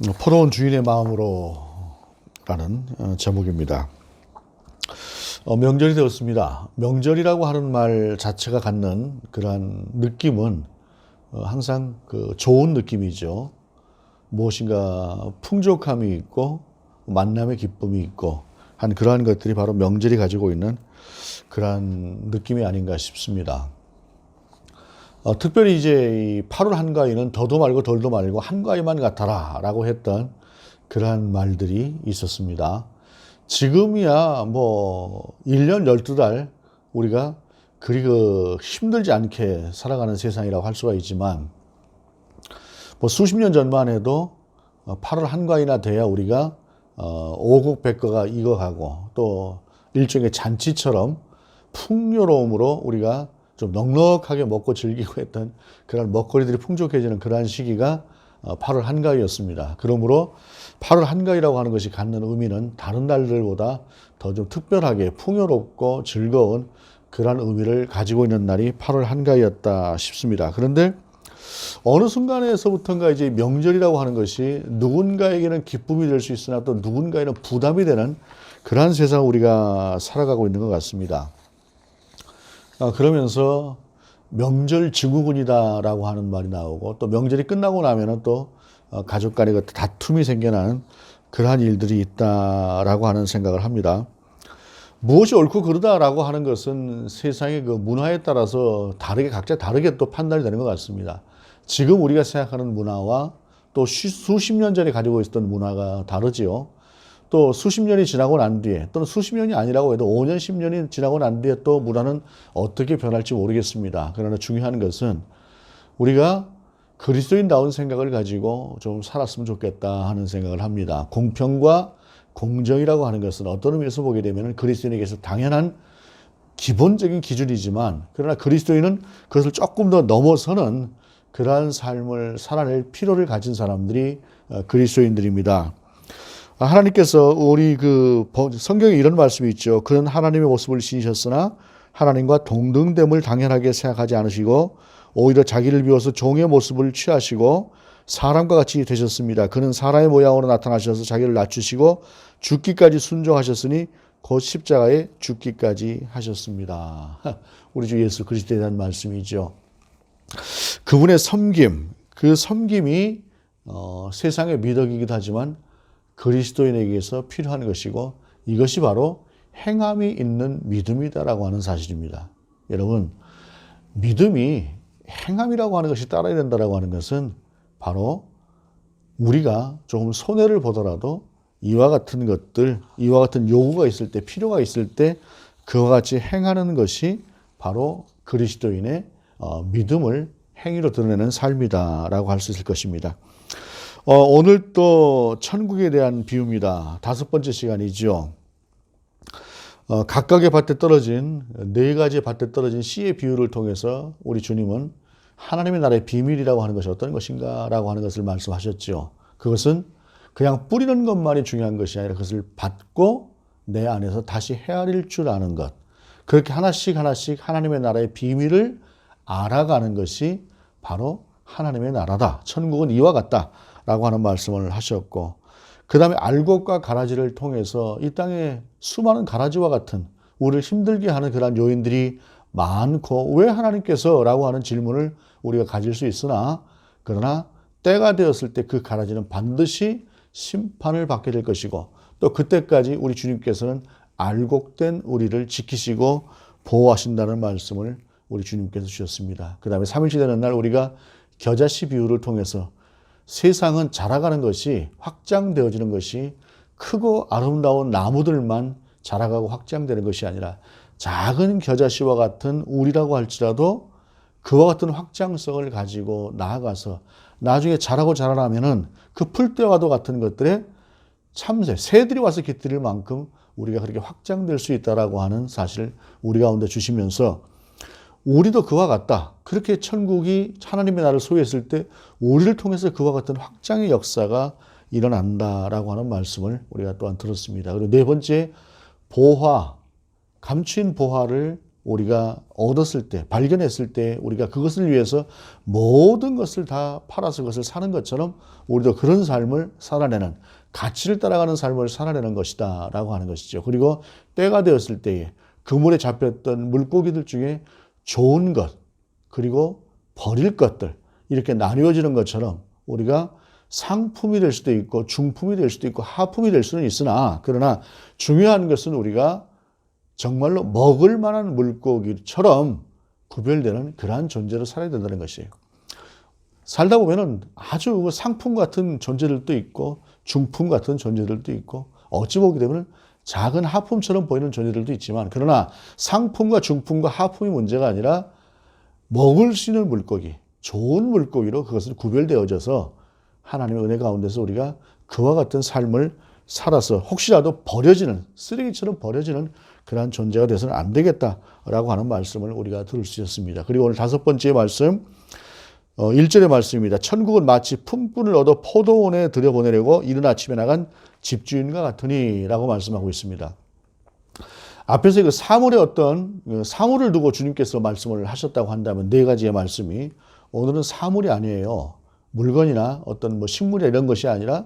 포로온 주인의 마음으로 라는 제목입니다. 명절이 되었습니다. 명절이라고 하는 말 자체가 갖는 그러한 느낌은 항상 좋은 느낌이죠. 무엇인가 풍족함이 있고 만남의 기쁨이 있고 한 그러한 것들이 바로 명절이 가지고 있는 그러한 느낌이 아닌가 싶습니다. 특별히 이제 이 8월 한가위는 더도 말고 덜도 말고 한가위만 같아라 라고 했던 그러한 말들이 있었습니다. 지금이야 뭐 1년 12달 우리가 그리 힘들지 않게 살아가는 세상이라고 할 수가 있지만 뭐 수십 년 전만 해도 8월 한가위나 돼야 우리가 오곡백과가 익어가고 또 일종의 잔치처럼 풍요로움으로 우리가 좀 넉넉하게 먹고 즐기고 했던 그런 먹거리들이 풍족해지는 그러한 시기가 8월 한가위였습니다. 그러므로 8월 한가위라고 하는 것이 갖는 의미는 다른 날들보다 더 좀 특별하게 풍요롭고 즐거운 그러한 의미를 가지고 있는 날이 8월 한가위였다 싶습니다. 그런데 어느 순간에서부터인가 이제 명절이라고 하는 것이 누군가에게는 기쁨이 될 수 있으나 또 누군가에는 부담이 되는 그러한 세상을 우리가 살아가고 있는 것 같습니다. 그러면서 명절 증후군이다라고 하는 말이 나오고 또 명절이 끝나고 나면은 또 가족 간의 다툼이 생겨나는 그러한 일들이 있다라고 하는 생각을 합니다. 무엇이 옳고 그르다라고 하는 것은 세상의 문화에 따라서 다르게 각자 다르게 또 판단이 되는 것 같습니다. 지금 우리가 생각하는 문화와 또 수십 년 전에 가지고 있었던 문화가 다르지요. 또 수십 년이 지나고 난 뒤에 또는 수십 년이 아니라고 해도 5년, 10년이 지나고 난 뒤에 또 문화는 어떻게 변할지 모르겠습니다. 그러나 중요한 것은 우리가 그리스도인다운 생각을 가지고 좀 살았으면 좋겠다 하는 생각을 합니다. 공평과 공정이라고 하는 것은 어떤 의미에서 보게 되면 그리스도인에게서 당연한 기본적인 기준이지만 그러나 그리스도인은 그것을 조금 더 넘어서는 그러한 삶을 살아낼 필요를 가진 사람들이 그리스도인들입니다. 하나님께서 우리 성경에 이런 말씀이 있죠. 그는 하나님의 모습을 지니셨으나 하나님과 동등됨을 당연하게 생각하지 않으시고 오히려 자기를 비워서 종의 모습을 취하시고 사람과 같이 되셨습니다. 그는 사람의 모양으로 나타나셔서 자기를 낮추시고 죽기까지 순종하셨으니 곧 십자가에 죽기까지 하셨습니다. 우리 주 예수 그리스도에 대한 말씀이죠. 그분의 섬김, 그 섬김이 세상의 미덕이기도 하지만 그리스도인에게서 필요한 것이고 이것이 바로 행함이 있는 믿음이다라고 하는 사실입니다. 여러분, 믿음이 행함이라고 하는 것이 따라야 된다라고 하는 것은 바로 우리가 조금 손해를 보더라도 이와 같은 것들, 이와 같은 요구가 있을 때, 필요가 있을 때 그와 같이 행하는 것이 바로 그리스도인의 믿음을 행위로 드러내는 삶이다라고 할 수 있을 것입니다. 오늘 또 천국에 대한 비유입니다. 5번째 시간이죠. 각각의 밭에 떨어진 4가지의 밭에 떨어진 씨의 비유를 통해서 우리 주님은 하나님의 나라의 비밀이라고 하는 것이 어떤 것인가 라고 하는 것을 말씀하셨죠. 그것은 그냥 뿌리는 것만이 중요한 것이 아니라 그것을 받고 내 안에서 다시 헤아릴 줄 아는 것. 그렇게 하나씩 하나씩 하나님의 나라의 비밀을 알아가는 것이 바로 하나님의 나라다. 천국은 이와 같다. 라고 하는 말씀을 하셨고 그 다음에 알곡과 가라지를 통해서 이 땅에 수많은 가라지와 같은 우리를 힘들게 하는 그런 요인들이 많고 왜 하나님께서 라고 하는 질문을 우리가 가질 수 있으나 그러나 때가 되었을 때 그 가라지는 반드시 심판을 받게 될 것이고 또 그때까지 우리 주님께서는 알곡된 우리를 지키시고 보호하신다는 말씀을 우리 주님께서 주셨습니다. 그 다음에 3일째 되는 날 우리가 겨자씨 비유를 통해서 세상은 자라가는 것이 확장되어지는 것이 크고 아름다운 나무들만 자라가고 확장되는 것이 아니라 작은 겨자씨와 같은 우리라고 할지라도 그와 같은 확장성을 가지고 나아가서 나중에 자라고 자라나면은 그 풀떼와도 같은 것들에 참새, 새들이 와서 깃들일 만큼 우리가 그렇게 확장될 수 있다라고 하는 사실을 우리 가운데 주시면서 우리도 그와 같다. 그렇게 천국이 하나님의 나라를 소유했을 때 우리를 통해서 그와 같은 확장의 역사가 일어난다라고 하는 말씀을 우리가 또한 들었습니다. 그리고 4번째 보화, 감추인 보화를 우리가 얻었을 때, 발견했을 때 우리가 그것을 위해서 모든 것을 다 팔아서 그것을 사는 것처럼 우리도 그런 삶을 살아내는, 가치를 따라가는 삶을 살아내는 것이다 라고 하는 것이죠. 그리고 때가 되었을 때에 그물에 잡혔던 물고기들 중에 좋은 것, 그리고 버릴 것들, 이렇게 나뉘어지는 것처럼 우리가 상품이 될 수도 있고 중품이 될 수도 있고 하품이 될 수는 있으나, 그러나 중요한 것은 우리가 정말로 먹을 만한 물고기처럼 구별되는 그러한 존재로 살아야 된다는 것이에요. 살다 보면은 아주 상품 같은 존재들도 있고 중품 같은 존재들도 있고 어찌 보게 되면 작은 하품처럼 보이는 존재들도 있지만, 그러나 상품과 중품과 하품이 문제가 아니라 먹을 수 있는 물고기, 좋은 물고기로 그것을 구별되어져서 하나님의 은혜 가운데서 우리가 그와 같은 삶을 살아서 혹시라도 버려지는, 쓰레기처럼 버려지는 그러한 존재가 돼서는 안 되겠다라고 하는 말씀을 우리가 들을 수 있었습니다. 그리고 오늘 5번째 말씀, 1절의 말씀입니다. 천국은 마치 품꾼을 얻어 포도원에 들여보내려고 이른 아침에 나간 집주인과 같으니 라고 말씀하고 있습니다. 앞에서 그 사물의 어떤 사물을 두고 주님께서 말씀을 하셨다고 한다면 4가지의 말씀이, 오늘은 사물이 아니에요. 물건이나 어떤 뭐 식물이나 이런 것이 아니라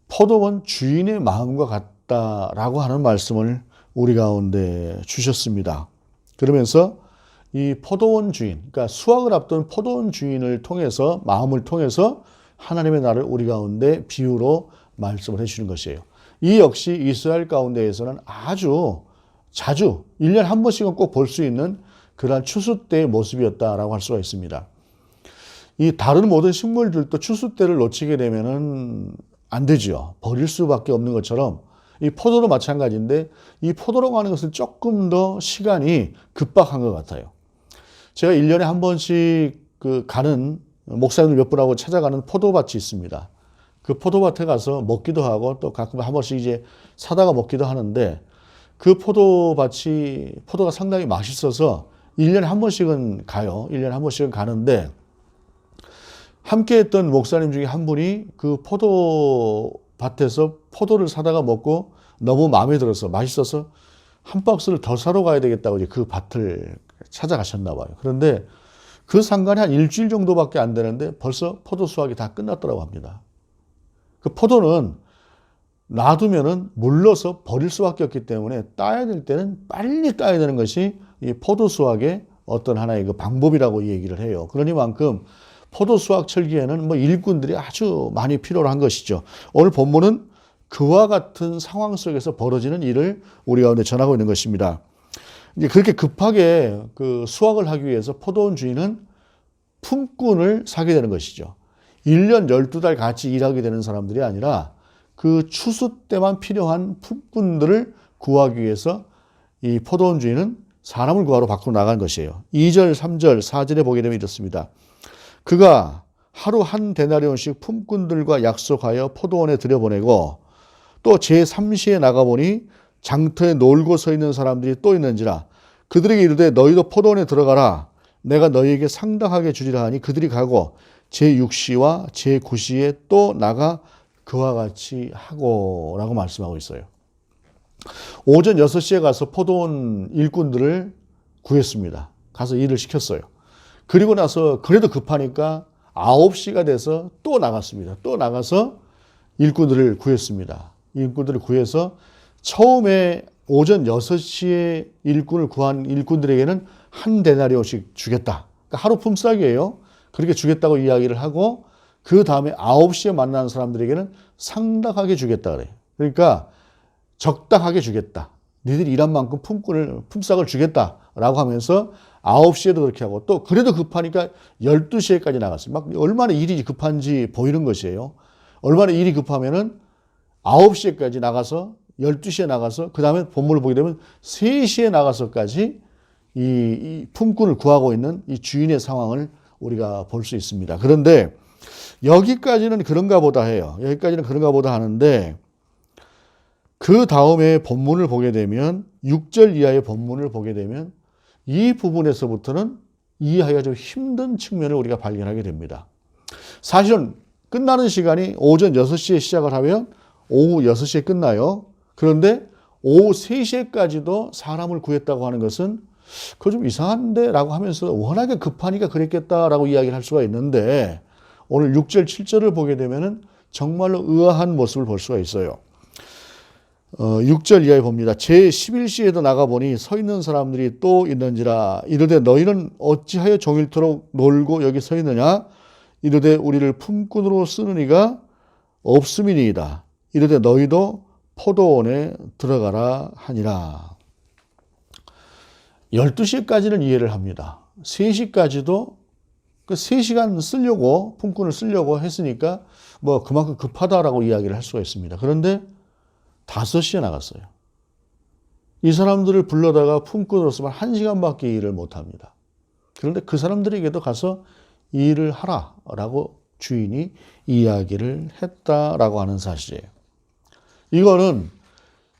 포도원 주인의 마음과 같다라고 하는 말씀을 우리 가운데 주셨습니다. 그러면서 이 포도원 주인, 그러니까 수확을 앞둔 포도원 주인을 통해서, 마음을 통해서 하나님의 나라를 우리 가운데 비유로 말씀을 해주시는 것이에요. 이 역시 이스라엘 가운데에서는 아주 자주 1년에 한 번씩은 꼭 볼 수 있는 그러한 추수 때의 모습이었다라고 할 수가 있습니다. 이 다른 모든 식물들도 추수 때를 놓치게 되면은 안 되죠. 버릴 수밖에 없는 것처럼 이 포도도 마찬가지인데, 이 포도라고 하는 것은 조금 더 시간이 급박한 것 같아요. 제가 1년에 한 번씩 가는, 목사님들 몇 분하고 찾아가는 포도밭이 있습니다. 그 포도밭에 가서 먹기도 하고 또 가끔 한 번씩 이제 사다가 먹기도 하는데, 그 포도가 상당히 맛있어서 1년에 한 번씩은 가요. 1년에 한 번씩은 가는데, 함께 했던 목사님 중에 한 분이 그 포도밭에서 포도를 사다가 먹고 너무 마음에 들어서 맛있어서 한 박스를 더 사러 가야 되겠다고 이제 그 밭을 찾아가셨나 봐요. 그런데 그 상간에 한 일주일 정도밖에 안 되는데 벌써 포도 수확이 다 끝났더라고 합니다. 그 포도는 놔두면은 물러서 버릴 수밖에 없기 때문에 따야 될 때는 빨리 따야 되는 것이 이 포도 수확의 어떤 하나의 그 방법이라고 얘기를 해요. 그러니만큼 포도 수확 철기에는 뭐 일꾼들이 아주 많이 필요로 한 것이죠. 오늘 본문은 그와 같은 상황 속에서 벌어지는 일을 우리 가운데 전하고 있는 것입니다. 이제 그렇게 급하게 그 수확을 하기 위해서 포도원 주인은 품꾼을 사게 되는 것이죠. 1년 12달 같이 일하게 되는 사람들이 아니라 그 추수 때만 필요한 품꾼들을 구하기 위해서 이 포도원 주인은 사람을 구하러 밖으로 나간 것이에요. 2절, 3절, 4절에 보게 되면 이렇습니다. 그가 하루 한 데나리온씩 품꾼들과 약속하여 포도원에 들여보내고 또 제3시에 나가보니 장터에 놀고 서 있는 사람들이 또 있는지라 그들에게 이르되 너희도 포도원에 들어가라. 내가 너희에게 상당하게 주리라 하니 그들이 가고 제6시와 제9시에 또 나가 그와 같이 하고 라고 말씀하고 있어요. 오전 6시에 가서 포도원 일꾼들을 구했습니다. 가서 일을 시켰어요. 그리고 나서 그래도 급하니까 9시가 돼서 또 나갔습니다. 또 나가서 일꾼들을 구했습니다. 일꾼들을 구해서 처음에 오전 6시에 일꾼을 구한 일꾼들에게는 한 데나리온씩 주겠다. 그러니까 하루 품삯이에요. 그렇게 주겠다고 이야기를 하고 그 다음에 9시에 만나는 사람들에게는 상당하게 주겠다 그래요. 그러니까 적당하게 주겠다. 니들이 일한 만큼 품삯을 주겠다라고 하면서 9시에도 그렇게 하고 또 그래도 급하니까 12시에까지 나갔어요. 막 얼마나 일이 급한지 보이는 것이에요. 얼마나 일이 급하면은 9시에까지 나가서 12시에 나가서 그 다음에 본문을 보게 되면 3시에 나가서까지 이 품꾼을 구하고 있는 이 주인의 상황을 우리가 볼 수 있습니다. 그런데 여기까지는 그런가 보다 해요. 여기까지는 그런가 보다 하는데 그 다음에 본문을 보게 되면 6절 이하의 본문을 보게 되면 이 부분에서부터는 이해하기가 좀 힘든 측면을 우리가 발견하게 됩니다. 사실은 끝나는 시간이 오전 6시에 시작을 하면 오후 6시에 끝나요. 그런데 오후 3시에까지도 사람을 구했다고 하는 것은 그거 좀 이상한데 라고 하면서 워낙에 급하니까 그랬겠다라고 이야기를 할 수가 있는데 오늘 6절, 7절을 보게 되면은 정말로 의아한 모습을 볼 수가 있어요. 6절 이하에 봅니다. 제11시에도 나가보니 서 있는 사람들이 또 있는지라 이르되 너희는 어찌하여 종일토록 놀고 여기 서 있느냐 이르되 우리를 품꾼으로 쓰는 이가 없음이니이다. 이르되 너희도 포도원에 들어가라 하니라. 12시까지는 이해를 합니다. 3시까지도 그 3시간 쓰려고 품꾼을 쓰려고 했으니까 뭐 그만큼 급하다라고 이야기를 할 수가 있습니다. 그런데 5시에 나갔어요. 이 사람들을 불러다가 품꾼으로서만 1시간밖에 일을 못합니다. 그런데 그 사람들에게도 가서 일을 하라라고 주인이 이야기를 했다라고 하는 사실이에요. 이거는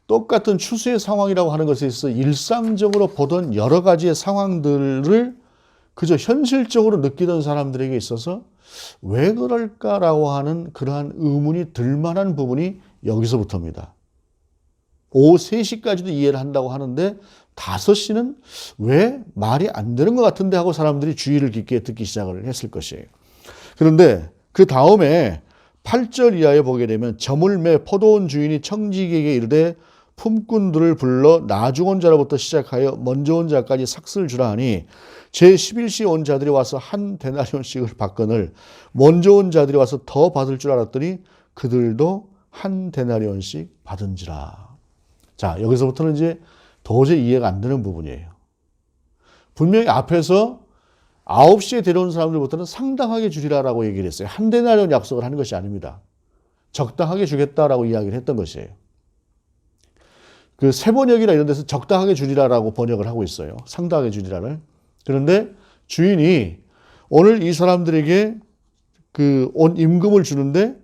똑같은 추수의 상황이라고 하는 것에 있어서 일상적으로 보던 여러 가지의 상황들을 그저 현실적으로 느끼던 사람들에게 있어서 왜 그럴까라고 하는 그러한 의문이 들만한 부분이 여기서부터입니다. 오후 3시까지도 이해를 한다고 하는데 5시는 왜 말이 안 되는 것 같은데 하고 사람들이 주의를 깊게 듣기 시작을 했을 것이에요. 그런데 그 다음에 8절 이하에 보게 되면 저물 매 포도원 주인이 청지기에게 이르되 품꾼들을 불러 나중 온 자로부터 시작하여 먼저 온 자까지 삭슬 주라 하니 제11시에 온 자들이 와서 한 데나리온씩을 받거늘 먼저 온 자들이 와서 더 받을 줄 알았더니 그들도 한 데나리온씩 받은지라. 자, 여기서부터는 이제 도저히 이해가 안 되는 부분이에요. 분명히 앞에서 9시에 데려온 사람들부터는 상당하게 주리라라고 얘기를 했어요. 한 데나리온 약속을 하는 것이 아닙니다. 적당하게 주겠다라고 이야기를 했던 것이에요. 그 세번역이나 이런 데서 적당하게 주리라라고 번역을 하고 있어요. 상당하게 주리라를. 그런데 주인이 오늘 이 사람들에게 그 온 임금을 주는데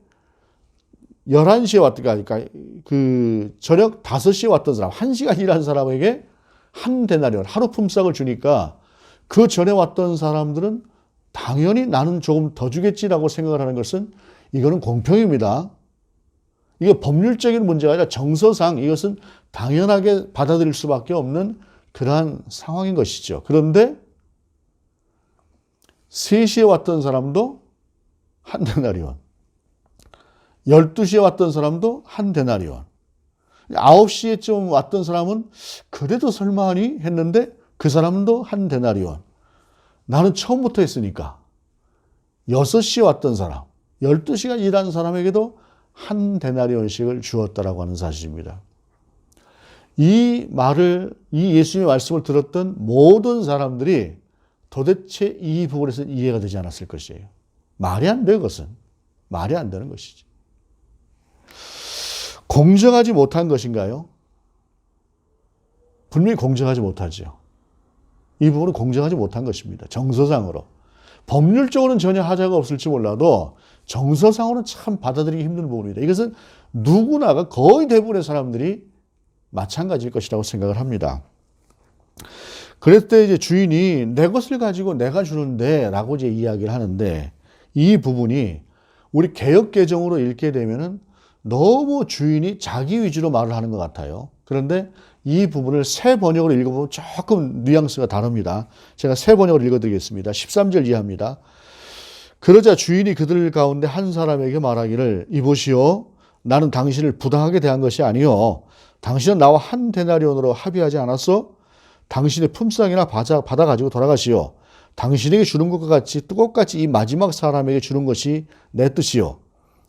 11시에 왔던, 그러니까 그 저녁 5시에 왔던 사람, 1시간 일한 사람에게 한 데나리온, 하루 품삯을 주니까 그 전에 왔던 사람들은 당연히 나는 조금 더 주겠지라고 생각을 하는 것은 이거는 공평입니다. 이게 법률적인 문제가 아니라 정서상 이것은 당연하게 받아들일 수밖에 없는 그러한 상황인 것이죠. 그런데 3시에 왔던 사람도 한 데나리온, 12시에 왔던 사람도 한 데나리온, 9시에쯤 왔던 사람은 그래도 설마하니 했는데 그 사람도 한 데나리온. 나는 처음부터 했으니까 6시에 왔던 사람, 12시간 일한 사람에게도 한 데나리온씩을 주었다라고 하는 사실입니다. 이 말을, 이 예수님의 말씀을 들었던 모든 사람들이 도대체 이 부분에서 이해가 되지 않았을 것이에요. 말이 안 돼요, 그것은. 말이 안 되는 것이지. 공정하지 못한 것인가요? 분명히 공정하지 못하죠. 이 부분은 공정하지 못한 것입니다. 정서상으로. 법률적으로는 전혀 하자가 없을지 몰라도 정서상으로는 참 받아들이기 힘든 부분입니다. 이것은 누구나가 거의 대부분의 사람들이 마찬가지일 것이라고 생각을 합니다. 그랬을 때 이제 주인이 내 것을 가지고 내가 주는데 라고 이제 이야기를 하는데 이 부분이 우리 개역 개정으로 읽게 되면은 너무 주인이 자기 위주로 말을 하는 것 같아요. 그런데 이 부분을 새 번역으로 읽어보면 조금 뉘앙스가 다릅니다. 제가 새 번역으로 읽어드리겠습니다. 13절 이하입니다. 그러자 주인이 그들 가운데 한 사람에게 말하기를 이보시오 나는 당신을 부당하게 대한 것이 아니요 당신은 나와 한 데나리온으로 합의하지 않았어? 당신의 품삯이나 받아가지고 돌아가시오. 당신에게 주는 것과 같이 똑같이 이 마지막 사람에게 주는 것이 내 뜻이요.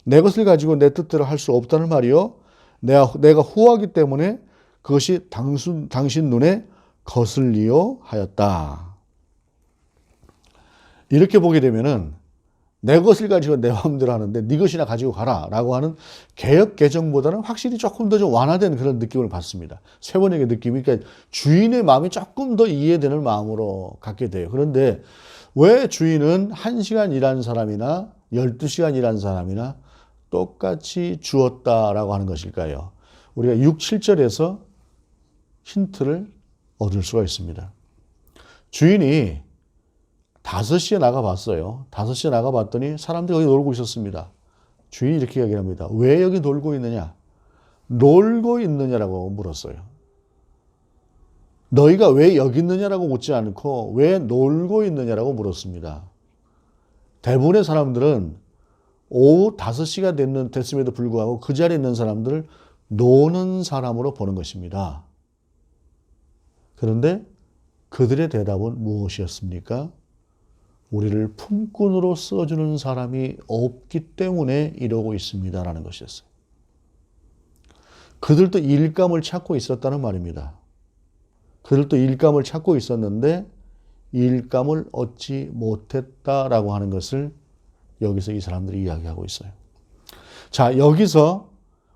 내 것을 가지고 내 뜻대로 할 수 없다는 말이요. 내가 후하기 때문에 그것이 당신 눈에 거슬리요 하였다. 이렇게 보게 되면은 내 것을 가지고 내 마음대로 하는데 네 것이나 가지고 가라 라고 하는 개역 개정보다는 확실히 조금 더 좀 완화된 그런 느낌을 받습니다. 세 번역의 느낌이, 그러니까 주인의 마음이 조금 더 이해되는 마음으로 갖게 돼요. 그런데 왜 주인은 1시간 일한 사람이나 12시간 일한 사람이나 똑같이 주었다라고 하는 것일까요? 우리가 6, 7절에서 힌트를 얻을 수가 있습니다. 주인이 5시에 나가봤어요. 5시에 나가봤더니 사람들이 거기 놀고 있었습니다. 주인이 이렇게 이야기합니다. 왜 여기 놀고 있느냐? 놀고 있느냐라고 물었어요. 너희가 왜 여기 있느냐라고 묻지 않고 왜 놀고 있느냐라고 물었습니다. 대부분의 사람들은 오후 5시가 됐음에도 불구하고 그 자리에 있는 사람들을 노는 사람으로 보는 것입니다. 그런데 그들의 대답은 무엇이었습니까? 우리를 품꾼으로 써주는 사람이 없기 때문에 이러고 있습니다라는 것이었어요. 그들도 일감을 찾고 있었다는 말입니다. 그들도 일감을 찾고 있었는데 일감을 얻지 못했다라고 하는 것을 여기서 이 사람들이 이야기하고 있어요. 자, 여기서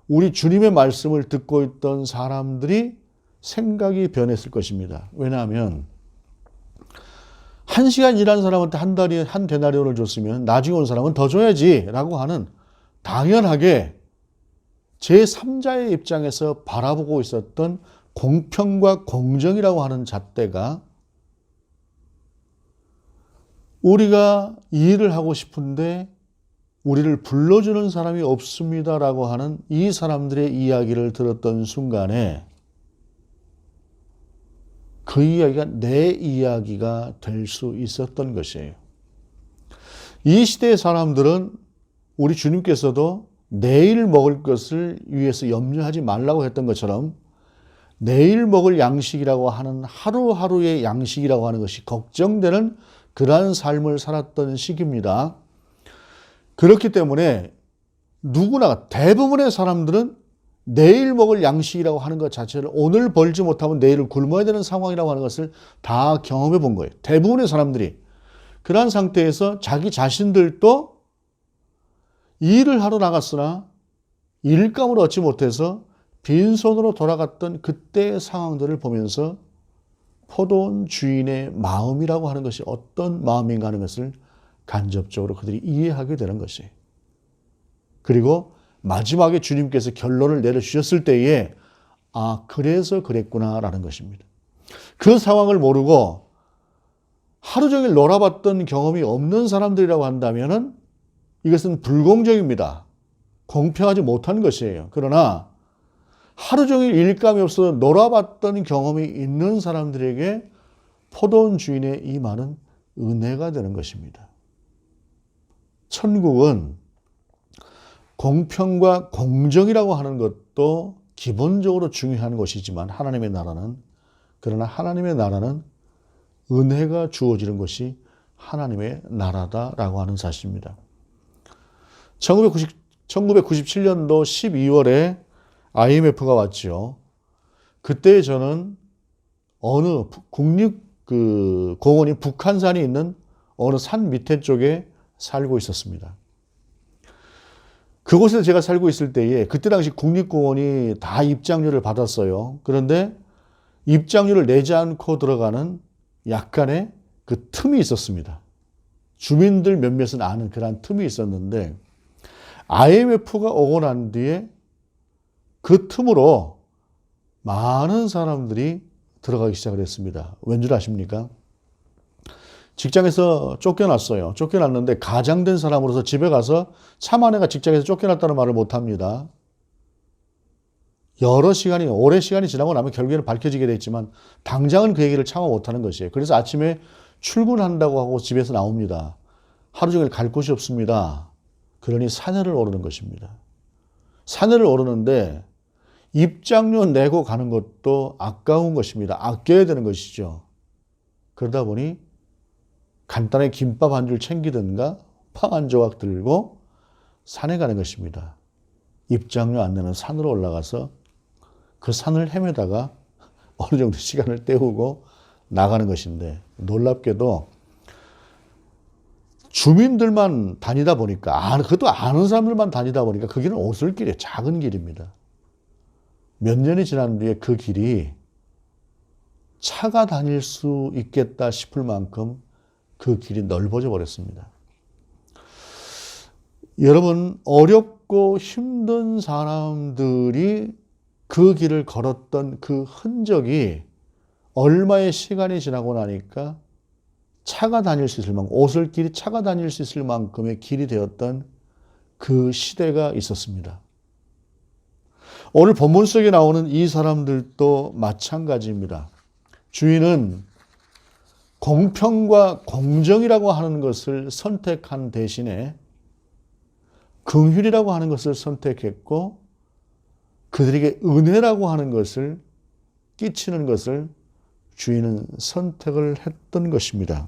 우리 주님의 말씀을 듣고 있던 사람들이 생각이 변했을 것입니다. 왜냐하면 1시간 일한 사람한테 한 달에 한 데나리온을 줬으면 나중에 온 사람은 더 줘야지라고 하는 당연하게 제3자의 입장에서 바라보고 있었던 공평과 공정이라고 하는 잣대가 우리가 이 일을 하고 싶은데 우리를 불러주는 사람이 없습니다라고 하는 이 사람들의 이야기를 들었던 순간에 그 이야기가 내 이야기가 될 수 있었던 것이에요. 이 시대의 사람들은 우리 주님께서도 내일 먹을 것을 위해서 염려하지 말라고 했던 것처럼 내일 먹을 양식이라고 하는 하루하루의 양식이라고 하는 것이 걱정되는 그러한 삶을 살았던 시기입니다. 그렇기 때문에 누구나 대부분의 사람들은 내일 먹을 양식이라고 하는 것 자체를 오늘 벌지 못하면 내일을 굶어야 되는 상황이라고 하는 것을 다 경험해 본 거예요. 대부분의 사람들이. 그러한 상태에서 자기 자신들도 일을 하러 나갔으나 일감을 얻지 못해서 빈손으로 돌아갔던 그때의 상황들을 보면서 포도원 주인의 마음이라고 하는 것이 어떤 마음인가 하는 것을 간접적으로 그들이 이해하게 되는 것이에요. 그리고 마지막에 주님께서 결론을 내려주셨을 때에 아, 그래서 그랬구나라는 것입니다. 그 상황을 모르고 하루 종일 놀아봤던 경험이 없는 사람들이라고 한다면 이것은 불공정입니다. 공평하지 못한 것이에요. 그러나 하루 종일 일감이 없어서 놀아봤던 경험이 있는 사람들에게 포도원 주인의 이 말은 은혜가 되는 것입니다. 천국은 공평과 공정이라고 하는 것도 기본적으로 중요한 것이지만 그러나 하나님의 나라는 은혜가 주어지는 것이 하나님의 나라다라고 하는 사실입니다. 1997년도 12월에 IMF가 왔죠. 그때 저는 어느 국립공원인 북한산이 있는 어느 산 밑에 쪽에 살고 있었습니다. 그곳에서 제가 살고 있을 때에 그때 당시 국립공원이 다 입장료를 받았어요. 그런데 입장료를 내지 않고 들어가는 약간의 그 틈이 있었습니다. 주민들 몇몇은 아는 그런 틈이 있었는데 IMF가 오고 난 뒤에 그 틈으로 많은 사람들이 들어가기 시작을 했습니다. 왠 줄 아십니까? 직장에서 쫓겨났어요. 쫓겨났는데 가장된 사람으로서 집에 가서 참 아내가 직장에서 쫓겨났다는 말을 못합니다. 오랜 시간이 지나고 나면 결국에는 밝혀지게 됐지만 당장은 그 얘기를 참아 못하는 것이에요. 그래서 아침에 출근한다고 하고 집에서 나옵니다. 하루 종일 갈 곳이 없습니다. 그러니 산에를 오르는 것입니다. 산에를 오르는데 입장료 내고 가는 것도 아까운 것입니다. 아껴야 되는 것이죠. 그러다 보니 간단하게 김밥 한 줄 챙기든가 빵 한 조각 들고 산에 가는 것입니다. 입장료 안 내는 산으로 올라가서 그 산을 헤매다가 어느 정도 시간을 때우고 나가는 것인데 놀랍게도 주민들만 다니다 보니까 그것도 아는 사람들만 다니다 보니까 그 길은 오솔길이에요. 작은 길입니다. 몇 년이 지난 뒤에 그 길이 차가 다닐 수 있겠다 싶을 만큼 그 길이 넓어져 버렸습니다. 여러분, 어렵고 힘든 사람들이 그 길을 걸었던 그 흔적이 얼마의 시간이 지나고 나니까 차가 다닐 수 있을 만큼, 오솔길이 차가 다닐 수 있을 만큼의 길이 되었던 그 시대가 있었습니다. 오늘 본문 속에 나오는 이 사람들도 마찬가지입니다. 주인은 공평과 공정이라고 하는 것을 선택한 대신에 긍휼이라고 하는 것을 선택했고 그들에게 은혜라고 하는 것을 끼치는 것을 주인은 선택을 했던 것입니다.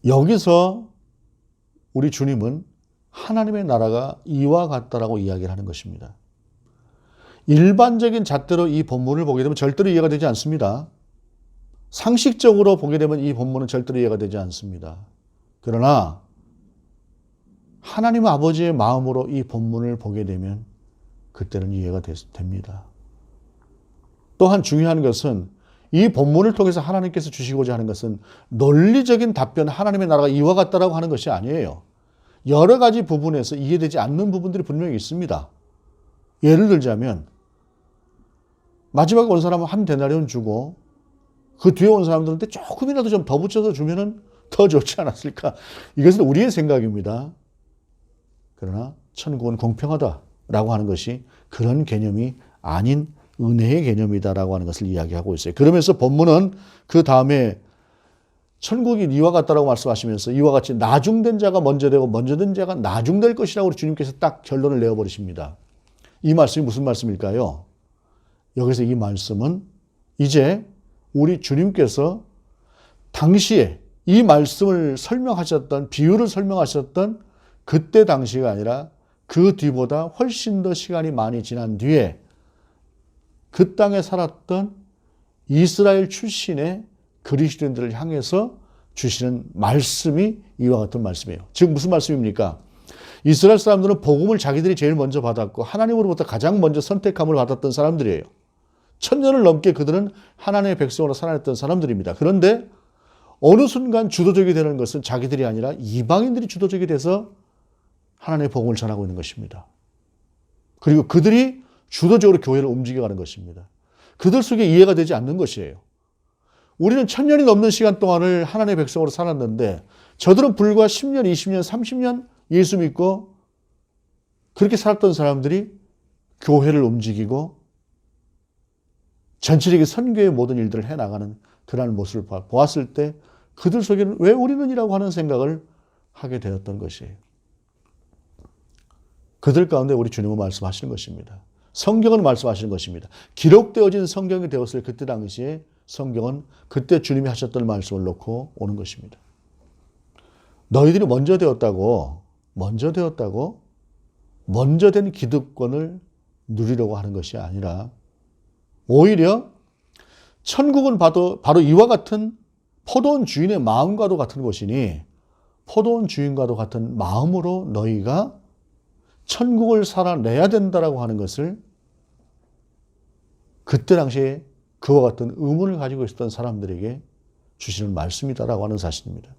여기서 우리 주님은 하나님의 나라가 이와 같다라고 이야기를 하는 것입니다. 일반적인 잣대로 이 본문을 보게 되면 절대로 이해가 되지 않습니다. 상식적으로 보게 되면 이 본문은 절대로 이해가 되지 않습니다. 그러나 하나님 아버지의 마음으로 이 본문을 보게 되면 그때는 이해가 됩니다. 또한 중요한 것은 이 본문을 통해서 하나님께서 주시고자 하는 것은 논리적인 답변, 하나님의 나라가 이와 같다라고 하는 것이 아니에요. 여러 가지 부분에서 이해되지 않는 부분들이 분명히 있습니다. 예를 들자면 마지막에 온 사람은 한 데나리온 주고 그 뒤에 온 사람들한테 조금이라도 좀 더 붙여서 주면은 더 좋지 않았을까? 이것은 우리의 생각입니다. 그러나 천국은 공평하다라고 하는 것이 그런 개념이 아닌 은혜의 개념이다라고 하는 것을 이야기하고 있어요. 그러면서 본문은 그 다음에 천국이 이와 같다라고 말씀하시면서 이와 같이 나중된 자가 먼저 되고 먼저 된 자가 나중될 것이라고 주님께서 딱 결론을 내어버리십니다. 이 말씀이 무슨 말씀일까요? 여기서 이 말씀은 이제 우리 주님께서 당시에 이 말씀을 설명하셨던, 비유를 설명하셨던 그때 당시가 아니라 그 뒤보다 훨씬 더 시간이 많이 지난 뒤에 그 땅에 살았던 이스라엘 출신의 그리스도인들을 향해서 주시는 말씀이 이와 같은 말씀이에요. 즉 무슨 말씀입니까? 이스라엘 사람들은 복음을 자기들이 제일 먼저 받았고 하나님으로부터 가장 먼저 선택함을 받았던 사람들이에요. 1000년을 넘게 그들은 하나님의 백성으로 살아냈던 사람들입니다. 그런데 어느 순간 주도적이 되는 것은 자기들이 아니라 이방인들이 주도적이 돼서 하나님의 복음을 전하고 있는 것입니다. 그리고 그들이 주도적으로 교회를 움직여가는 것입니다. 그들 속에 이해가 되지 않는 것이에요. 우리는 1000년이 넘는 시간 동안을 하나님의 백성으로 살았는데 저들은 불과 10년, 20년, 30년 예수 믿고 그렇게 살았던 사람들이 교회를 움직이고 전체적인 선교의 모든 일들을 해나가는 그러한 모습을 보았을 때 그들 속에는 왜 우리는이라고 하는 생각을 하게 되었던 것이에요. 그들 가운데 우리 주님은 말씀하시는 것입니다. 성경은 말씀하시는 것입니다. 기록되어진 성경이 되었을 그때 당시에 성경은 그때 주님이 하셨던 말씀을 놓고 오는 것입니다. 너희들이 먼저 된 기득권을 누리려고 하는 것이 아니라 오히려 천국은 바로 이와 같은 포도원 주인의 마음과도 같은 것이니 포도원 주인과도 같은 마음으로 너희가 천국을 살아내야 된다라고 하는 것을 그때 당시에 그와 같은 의문을 가지고 있었던 사람들에게 주시는 말씀이다라고 하는 사실입니다.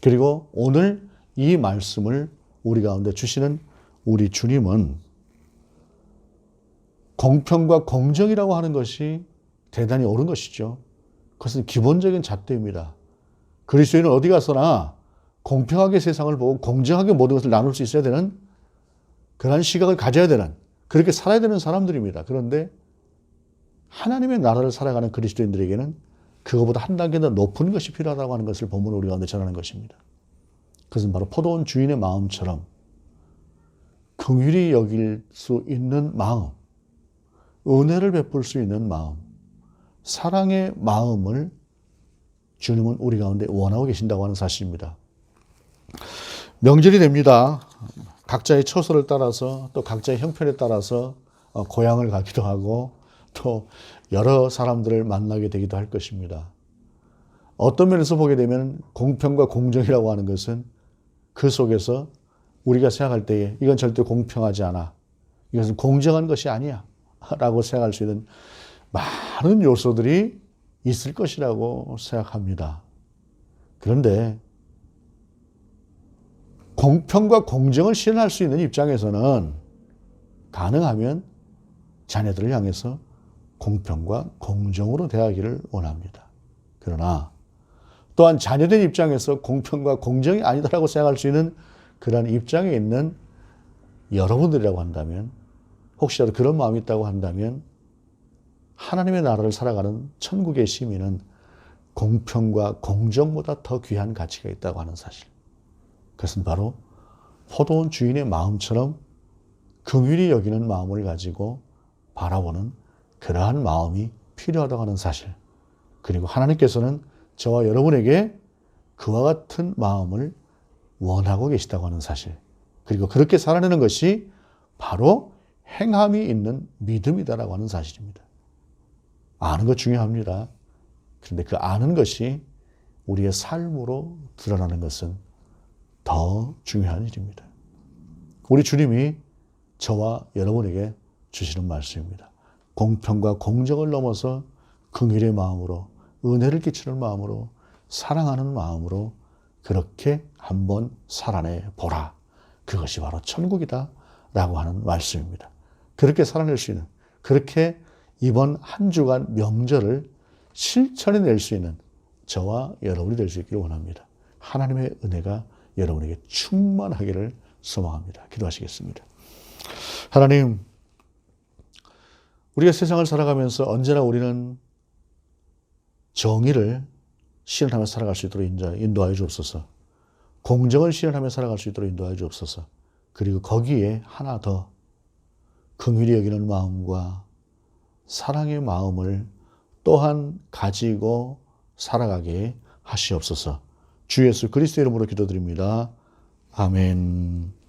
그리고 오늘 이 말씀을 우리 가운데 주시는 우리 주님은 공평과 공정이라고 하는 것이 대단히 옳은 것이죠. 그것은 기본적인 잣대입니다. 그리스도인은 어디 가서나 공평하게 세상을 보고 공정하게 모든 것을 나눌 수 있어야 되는 그런 시각을 가져야 되는, 그렇게 살아야 되는 사람들입니다. 그런데 하나님의 나라를 살아가는 그리스도인들에게는 그것보다 한 단계 더 높은 것이 필요하다고 하는 것을 본문으로 우리 가운데 전하는 것입니다. 그것은 바로 포도원 주인의 마음처럼 긍휼히 여길 수 있는 마음, 은혜를 베풀 수 있는 마음, 사랑의 마음을 주님은 우리 가운데 원하고 계신다고 하는 사실입니다. 명절이 됩니다. 각자의 처소를 따라서 또 각자의 형편에 따라서 고향을 가기도 하고 또 여러 사람들을 만나게 되기도 할 것입니다. 어떤 면에서 보게 되면 공평과 공정이라고 하는 것은 그 속에서 우리가 생각할 때에 이건 절대 공평하지 않아, 이것은 공정한 것이 아니야 라고 생각할 수 있는 많은 요소들이 있을 것이라고 생각합니다. 그런데 공평과 공정을 실현할 수 있는 입장에서는 가능하면 자녀들을 향해서 공평과 공정으로 대하기를 원합니다. 그러나 또한 자녀된 입장에서 공평과 공정이 아니다라고 생각할 수 있는 그런 입장에 있는 여러분들이라고 한다면, 혹시라도 그런 마음이 있다고 한다면 하나님의 나라를 살아가는 천국의 시민은 공평과 공정보다 더 귀한 가치가 있다고 하는 사실. 그것은 바로 포도원 주인의 마음처럼 긍휼히 여기는 마음을 가지고 바라보는 그러한 마음이 필요하다고 하는 사실. 그리고 하나님께서는 저와 여러분에게 그와 같은 마음을 원하고 계시다고 하는 사실. 그리고 그렇게 살아내는 것이 바로 행함이 있는 믿음이다라고 하는 사실입니다. 아는 것 중요합니다. 그런데 그 아는 것이 우리의 삶으로 드러나는 것은 더 중요한 일입니다. 우리 주님이 저와 여러분에게 주시는 말씀입니다. 공평과 공정을 넘어서 긍휼의 마음으로, 은혜를 끼치는 마음으로, 사랑하는 마음으로 그렇게 한번 살아내 보라. 그것이 바로 천국이다 라고 하는 말씀입니다. 그렇게 살아낼 수 있는, 그렇게 이번 한 주간 명절을 실천해낼 수 있는 저와 여러분이 될 수 있기를 원합니다. 하나님의 은혜가 여러분에게 충만하기를 소망합니다. 기도하시겠습니다. 하나님, 우리가 세상을 살아가면서 언제나 우리는 정의를 실현하며 살아갈 수 있도록 인도하여 주옵소서. 공정을 실현하며 살아갈 수 있도록 인도하여 주옵소서. 그리고 거기에 하나 더 긍휼히 여기는 마음과 사랑의 마음을 또한 가지고 살아가게 하시옵소서. 주 예수 그리스도 이름으로 기도드립니다. 아멘.